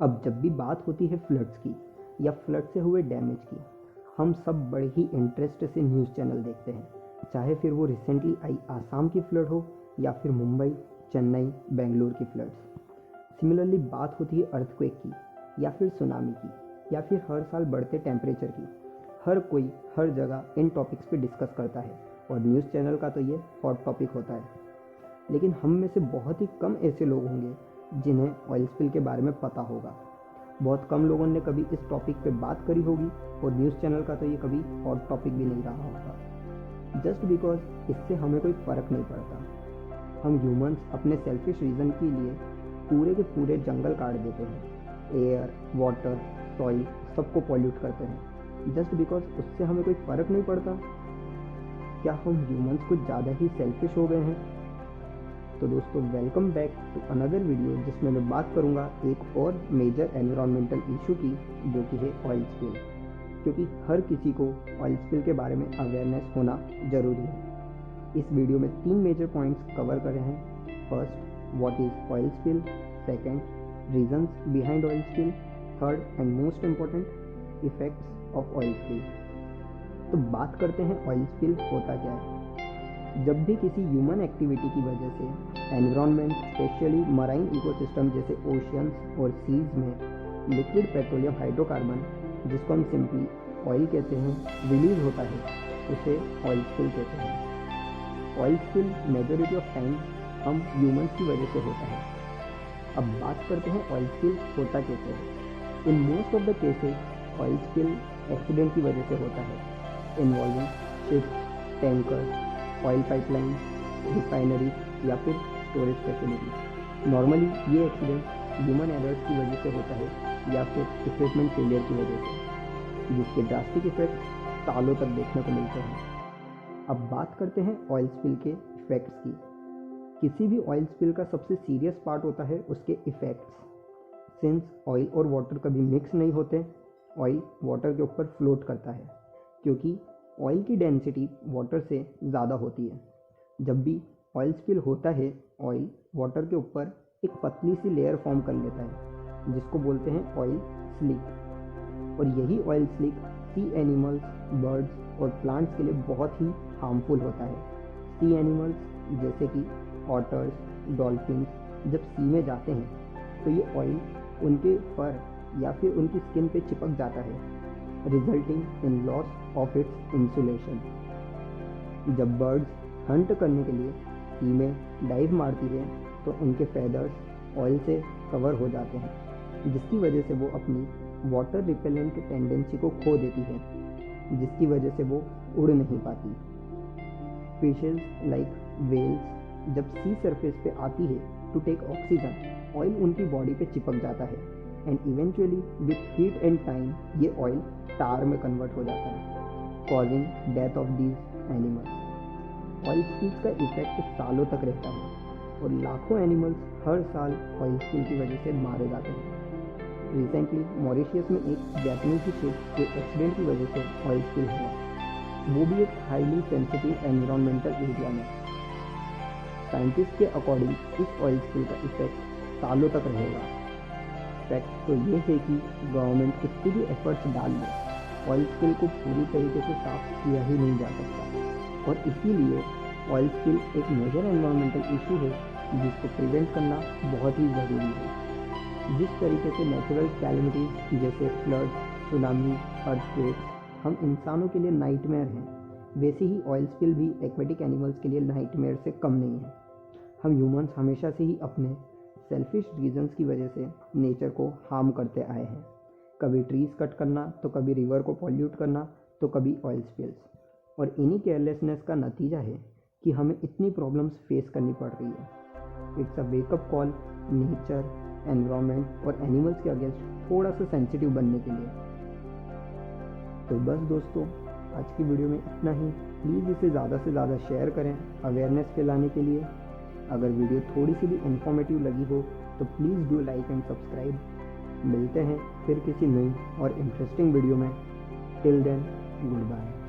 अब जब भी बात होती है फ्लड्स की या फ्लड से हुए डैमेज की, हम सब बड़े ही इंटरेस्ट से न्यूज़ चैनल देखते हैं, चाहे फिर वो रिसेंटली आई आसाम की फ्लड हो या फिर मुंबई, चेन्नई, बेंगलुरु की फ्लड्स। सिमिलरली बात होती है अर्थक्वेक की या फिर सुनामी की या फिर हर साल बढ़ते टेम्परेचर की। हर कोई हर जगह इन टॉपिक्स पे डिस्कस करता है और न्यूज़ चैनल का तो ये हॉट टॉपिक होता है। लेकिन हम में से बहुत ही कम ऐसे लोग होंगे जिन्हें ऑयल स्पिल के बारे में पता होगा। बहुत कम लोगों ने कभी इस टॉपिक पे बात करी होगी और न्यूज़ चैनल का तो ये कभी हॉट टॉपिक भी नहीं रहा होगा, जस्ट बिकॉज इससे हमें कोई फ़र्क नहीं पड़ता। हम ह्यूमंस अपने सेल्फिश रीज़न के लिए पूरे के पूरे जंगल काट देते हैं, एयर, वाटर, सॉइल सबको पॉल्यूट करते हैं, जस्ट बिकॉज उससे हमें कोई फ़र्क नहीं पड़ता। क्या हम ह्यूमंस कुछ ज़्यादा ही सेल्फिश हो गए हैं? तो दोस्तों, welcome back to another video जिसमें मैं बात करूंगा एक और मेजर एनवायरमेंटल इशू की, जो कि है ऑयल स्पिल। क्योंकि हर किसी को ऑयल स्पिल के बारे में अवेयरनेस होना ज़रूरी है। इस वीडियो में 3 मेजर पॉइंट्स कवर कर रहे हैं। First, what is oil spill. Second, reasons behind oil spill. Third and most important, effects of oil spill. तो बात करते हैं ऑयल स्पिल होता क्या है। जब भी किसी ह्यूमन एक्टिविटी की वजह से एनवायरनमेंट, स्पेशली मराइन इकोसिस्टम जैसे ओशियंस और सीज में लिक्विड पेट्रोलियम हाइड्रोकार्बन, जिसको हम सिंपली ऑयल कहते हैं, रिलीज होता है, उसे ऑयल स्पिल कहते हैं। Oil spill majority of time हम ह्यूमंस की वजह से होता है। अब बात करते हैं ऑयल स्पिल होता कैसे है। In most of the cases oil spill accident की वजह से होता है, involving ships, tanker, oil pipeline, refinery या फिर स्टोरेज फैसिलिटी। नॉर्मली ये एक्सीडेंट ह्यूमन एरर्स की वजह से होता है या फिर इक्विपमेंट फेलियर की वजह से, जिसके ड्रास्टिक इफेक्ट सालों तक देखने को मिलते हैं। अब बात करते हैं ऑयल स्पिल के इफेक्ट्स की। किसी भी ऑयल स्पिल का सबसे सीरियस पार्ट होता है उसके इफेक्ट्स। सिंस ऑयल और वाटर कभी मिक्स नहीं होते, ऑयल वाटर के ऊपर फ्लोट करता है, क्योंकि ऑयल की डेंसिटी वाटर से ज़्यादा होती है। जब भी ऑयल स्पिल होता है, ऑयल वाटर के ऊपर एक पतली सी लेयर फॉर्म कर लेता है, जिसको बोलते हैं ऑयल स्लिक। और यही oil slick sea animals, birds और प्लांट्स के लिए बहुत ही हार्मफुल होता है। सी एनिमल्स जैसे कि ऑटर्स, डॉल्फिन्स जब सी में जाते हैं तो ये ऑयल उनके फर या फिर उनकी स्किन पे चिपक जाता है, resulting in loss of its insulation. जब बर्ड्स हंट करने के लिए सी में डाइव मारती है तो उनके फेदर्स ऑयल से कवर हो जाते हैं, जिसकी वजह से वो अपनी वाटर रिपेलेंट टेंडेंसी को खो देती है, जिसकी वजह से वो उड़ नहीं पाती। फिशेज लाइक वेल्स जब सी सरफेस पे आती है टू टेक ऑक्सीजन, ऑयल उनकी बॉडी पे चिपक जाता है and eventually with heat and time ये ऑयल टार में कन्वर्ट हो जाता है, causing death of these animals. Oil spills का इफेक्ट सालों तक रहता है और लाखों एनिमल्स हर साल ऑयल स्पिल की वजह से मारे जाते हैं। रिसेंटली मॉरिशियस में एक जापानीज शिप के एक्सीडेंट की वजह से ऑयल स्पिल हुआ, वो भी एक हाईली सेंसिटिव एनवायरमेंटल एरिया में। साइंटिस्ट के अकॉर्डिंग इस ऑयल स्पिल का इफेक्ट सालों तक रहेगा। फैक्ट तो ये है कि गवर्नमेंट कितनी भी एफर्ट्स डाल ले, ऑयल स्पिल को पूरी तरीके से साफ किया ही नहीं जा सकता। और इसीलिए ऑयल स्पिल एक मेजर एनवायरमेंटल इशू है जिसको प्रिवेंट करना बहुत ही ज़रूरी है। जिस तरीके से नेचुरल कैलेमिटीज़ जैसे फ्लड, सुनामी, अर्थक्वेक्स हम इंसानों के लिए नाइटमेयर हैं, वैसे ही ऑयल स्पिल भी एक्वेटिक एनिमल्स के लिए नाइटमेयर से कम नहीं है। हम ह्यूमंस हमेशा से ही अपने सेल्फिश रीजंस की वजह से नेचर को हार्म करते आए हैं। कभी ट्रीज कट करना, तो कभी रिवर को पॉल्यूट करना, तो कभी ऑयल स्पिल्स। और इन्हीं केयरलेसनेस का नतीजा है कि हमें इतनी प्रॉब्लम्स फेस करनी पड़ रही है। It's a wake up call nature, environment और एनिमल्स के अगेंस्ट थोड़ा सा सेंसिटिव बनने के लिए। तो बस दोस्तों, आज की वीडियो में इतना ही। प्लीज़ इसे ज़्यादा से ज़्यादा शेयर करें अवेयरनेस फैलाने के लिए। अगर वीडियो थोड़ी सी भी इंफॉर्मेटिव लगी हो तो please do like and subscribe. मिलते हैं फिर किसी नई और इंटरेस्टिंग वीडियो में। Till then, good bye.